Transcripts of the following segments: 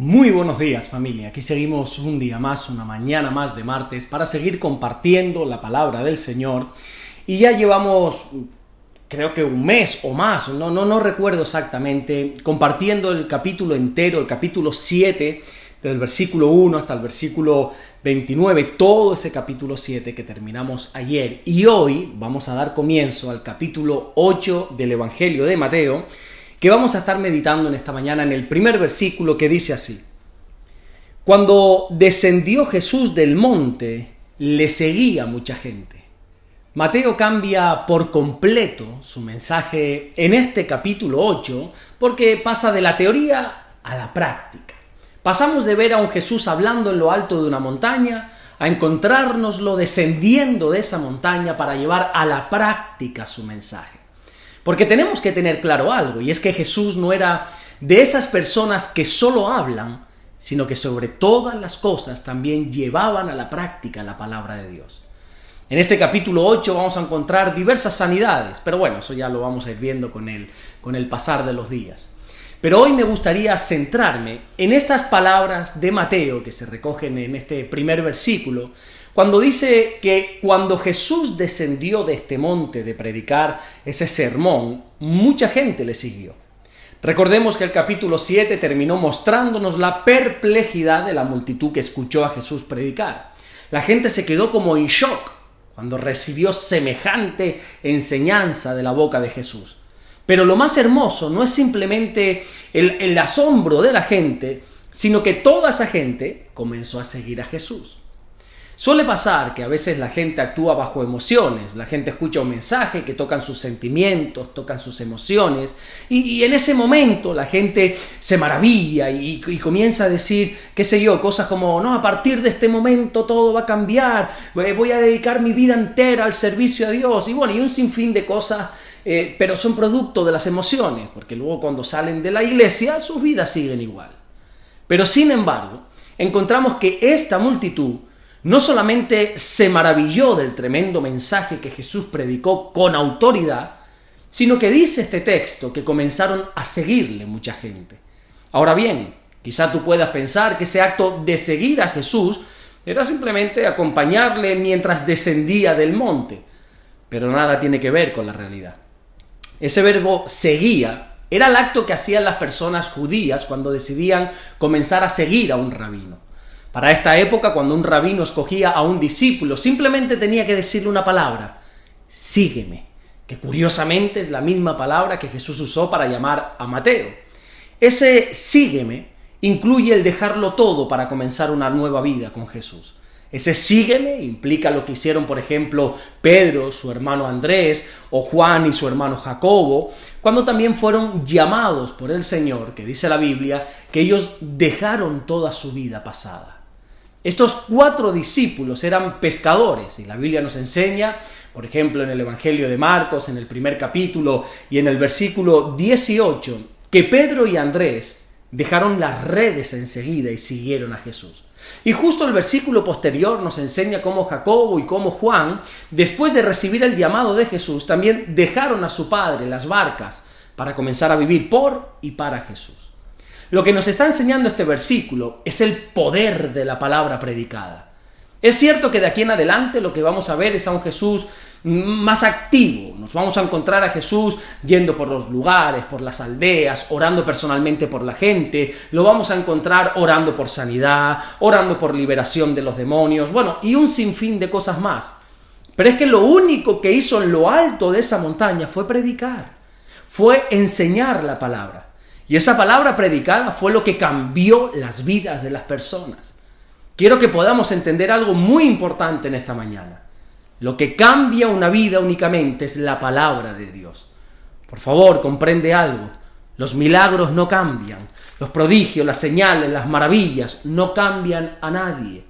Muy buenos días, familia. Aquí seguimos un día más, una mañana más de martes para seguir compartiendo la palabra del Señor. Y ya llevamos, creo que un mes o más, no recuerdo exactamente, compartiendo el capítulo entero, el capítulo 7, desde el versículo 1 hasta el versículo 29, todo ese capítulo 7 que terminamos ayer. Y hoy vamos a dar comienzo al capítulo 8 del Evangelio de Mateo, que vamos a estar meditando en esta mañana en el primer versículo, que dice así: Cuando descendió Jesús del monte, le seguía mucha gente. Mateo cambia por completo su mensaje en este capítulo 8 porque pasa de la teoría a la práctica. Pasamos de ver a un Jesús hablando en lo alto de una montaña a encontrárnoslo descendiendo de esa montaña para llevar a la práctica su mensaje. Porque tenemos que tener claro algo, y es que Jesús no era de esas personas que solo hablan, sino que sobre todas las cosas también llevaban a la práctica la palabra de Dios. En este capítulo 8 vamos a encontrar diversas sanidades, pero bueno, eso ya lo vamos a ir viendo con el pasar de los días. Pero hoy me gustaría centrarme en estas palabras de Mateo que se recogen en este primer versículo, cuando dice que cuando Jesús descendió de este monte de predicar ese sermón, mucha gente le siguió. Recordemos que el capítulo 7 terminó mostrándonos la perplejidad de la multitud que escuchó a Jesús predicar. La gente se quedó como en shock cuando recibió semejante enseñanza de la boca de Jesús. Pero lo más hermoso no es simplemente el asombro de la gente, sino que toda esa gente comenzó a seguir a Jesús. Suele pasar que a veces la gente actúa bajo emociones, la gente escucha un mensaje que tocan sus sentimientos, tocan sus emociones, y en ese momento la gente se maravilla y comienza a decir, qué sé yo, cosas como, no, a partir de este momento todo va a cambiar, voy a dedicar mi vida entera al servicio a Dios, y bueno, y un sinfín de cosas, pero son producto de las emociones, porque luego cuando salen de la iglesia sus vidas siguen igual. Pero sin embargo, encontramos que esta multitud no solamente se maravilló del tremendo mensaje que Jesús predicó con autoridad, sino que dice este texto que comenzaron a seguirle mucha gente. Ahora bien, quizá tú puedas pensar que ese acto de seguir a Jesús era simplemente acompañarle mientras descendía del monte, pero nada tiene que ver con la realidad. Ese verbo seguía era el acto que hacían las personas judías cuando decidían comenzar a seguir a un rabino. Para esta época, cuando un rabino escogía a un discípulo, simplemente tenía que decirle una palabra: sígueme, que curiosamente es la misma palabra que Jesús usó para llamar a Mateo. Ese sígueme incluye el dejarlo todo para comenzar una nueva vida con Jesús. Ese sígueme implica lo que hicieron, por ejemplo, Pedro, su hermano Andrés, o Juan y su hermano Jacobo, cuando también fueron llamados por el Señor, que dice la Biblia, que ellos dejaron toda su vida pasada. Estos 4 discípulos eran pescadores, y la Biblia nos enseña, por ejemplo, en el Evangelio de Marcos, en el primer capítulo y en el versículo 18, que Pedro y Andrés dejaron las redes enseguida y siguieron a Jesús. Y justo el versículo posterior nos enseña cómo Jacobo y cómo Juan, después de recibir el llamado de Jesús, también dejaron a su padre las barcas para comenzar a vivir por y para Jesús. Lo que nos está enseñando este versículo es el poder de la palabra predicada. Es cierto que de aquí en adelante lo que vamos a ver es a un Jesús más activo. Nos vamos a encontrar a Jesús yendo por los lugares, por las aldeas, orando personalmente por la gente. Lo vamos a encontrar orando por sanidad, orando por liberación de los demonios, bueno, y un sinfín de cosas más. Pero es que lo único que hizo en lo alto de esa montaña fue predicar, fue enseñar la palabra. Y esa palabra predicada fue lo que cambió las vidas de las personas. Quiero que podamos entender algo muy importante en esta mañana. Lo que cambia una vida únicamente es la palabra de Dios. Por favor, comprende algo. Los milagros no cambian. Los prodigios, las señales, las maravillas no cambian a nadie.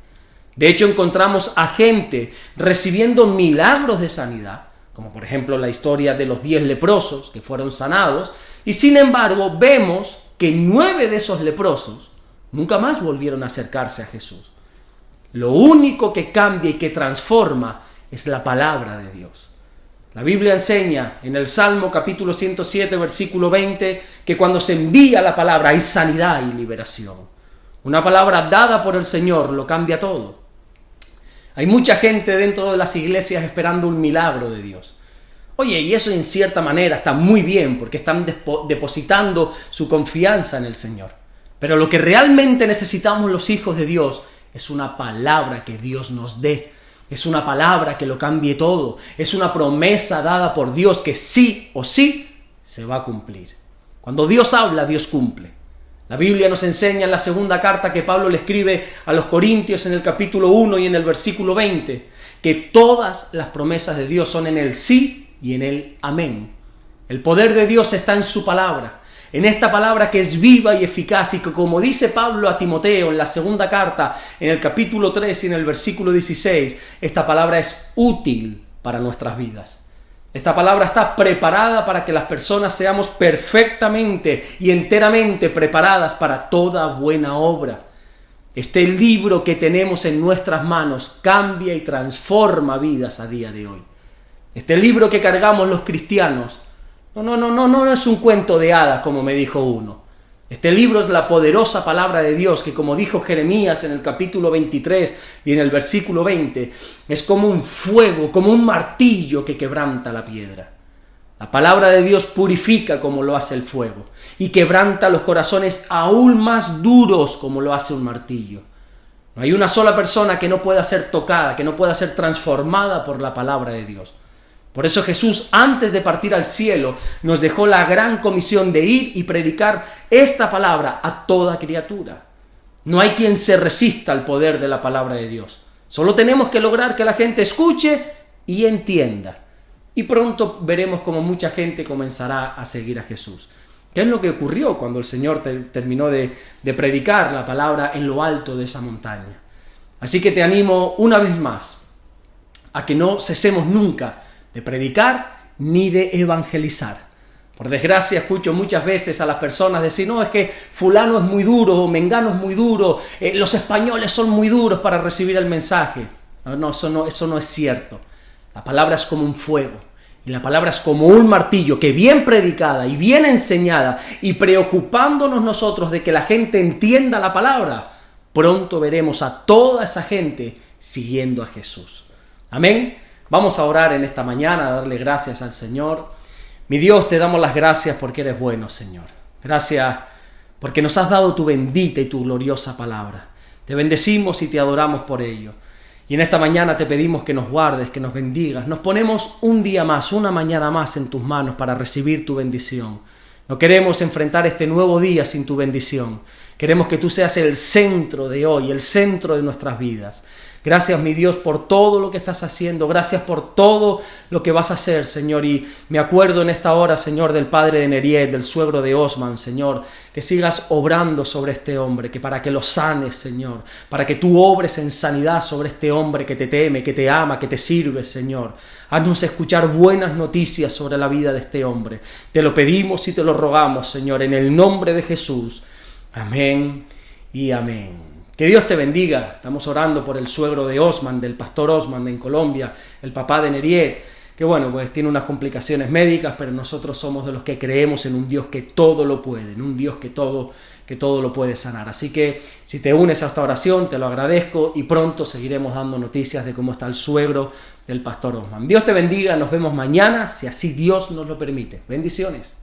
De hecho, encontramos a gente recibiendo milagros de sanidad, como por ejemplo la historia de los 10 leprosos que fueron sanados, y sin embargo vemos que 9 de esos leprosos nunca más volvieron a acercarse a Jesús. Lo único que cambia y que transforma es la palabra de Dios. La Biblia enseña en el Salmo capítulo 107, versículo 20, que cuando se envía la palabra hay sanidad y liberación. Una palabra dada por el Señor lo cambia todo. Hay mucha gente dentro de las iglesias esperando un milagro de Dios. Oye, y eso en cierta manera está muy bien, porque están depositando su confianza en el Señor. Pero lo que realmente necesitamos los hijos de Dios es una palabra que Dios nos dé. Es una palabra que lo cambie todo. Es una promesa dada por Dios que sí o sí se va a cumplir. Cuando Dios habla, Dios cumple. La Biblia nos enseña en la segunda carta que Pablo le escribe a los Corintios en el capítulo 1 y en el versículo 20, que todas las promesas de Dios son en el sí y en el amén. El poder de Dios está en su palabra, en esta palabra que es viva y eficaz y que, como dice Pablo a Timoteo en la segunda carta, en el capítulo 3 y en el versículo 16, esta palabra es útil para nuestras vidas. Esta palabra está preparada para que las personas seamos perfectamente y enteramente preparadas para toda buena obra. Este libro que tenemos en nuestras manos cambia y transforma vidas a día de hoy. Este libro que cargamos los cristianos no es un cuento de hadas, como me dijo uno. Este libro es la poderosa palabra de Dios que, como dijo Jeremías en el capítulo 23 y en el versículo 20, es como un fuego, como un martillo que quebranta la piedra. La palabra de Dios purifica como lo hace el fuego y quebranta los corazones aún más duros como lo hace un martillo. No hay una sola persona que no pueda ser tocada, que no pueda ser transformada por la palabra de Dios. Por eso Jesús, antes de partir al cielo, nos dejó la gran comisión de ir y predicar esta palabra a toda criatura. No hay quien se resista al poder de la palabra de Dios. Solo tenemos que lograr que la gente escuche y entienda. Y pronto veremos cómo mucha gente comenzará a seguir a Jesús. ¿Qué es lo que ocurrió cuando el Señor terminó de predicar la palabra en lo alto de esa montaña? Así que te animo una vez más a que no cesemos nunca de predicar ni de evangelizar. Por desgracia escucho muchas veces a las personas decir, no, es que fulano es muy duro, mengano es muy duro, los españoles son muy duros para recibir el mensaje. No, eso no es cierto. La palabra es como un fuego y la palabra es como un martillo que bien predicada y bien enseñada y preocupándonos nosotros de que la gente entienda la palabra, pronto veremos a toda esa gente siguiendo a Jesús. Amén. Vamos a orar en esta mañana, a darle gracias al Señor. Mi Dios, te damos las gracias porque eres bueno, Señor. Gracias porque nos has dado tu bendita y tu gloriosa palabra. Te bendecimos y te adoramos por ello. Y en esta mañana te pedimos que nos guardes, que nos bendigas. Nos ponemos un día más, una mañana más en tus manos para recibir tu bendición. No queremos enfrentar este nuevo día sin tu bendición. Queremos que tú seas el centro de hoy, el centro de nuestras vidas. Gracias, mi Dios, por todo lo que estás haciendo. Gracias por todo lo que vas a hacer, Señor. Y me acuerdo en esta hora, Señor, del padre de Neriet, del suegro de Osman, Señor, que sigas obrando sobre este hombre, que para que lo sanes, Señor, para que tú obres en sanidad sobre este hombre que te teme, que te ama, que te sirve, Señor. Haznos escuchar buenas noticias sobre la vida de este hombre. Te lo pedimos y te lo rogamos, Señor, en el nombre de Jesús. Amén y amén. Que Dios te bendiga. Estamos orando por el suegro de Osman, del pastor Osman en Colombia, el papá de Neriet, que bueno, pues tiene unas complicaciones médicas, pero nosotros somos de los que creemos en un Dios que todo lo puede, en un Dios que todo lo puede sanar. Así que si te unes a esta oración, te lo agradezco y pronto seguiremos dando noticias de cómo está el suegro del pastor Osman. Dios te bendiga, nos vemos mañana, si así Dios nos lo permite. Bendiciones.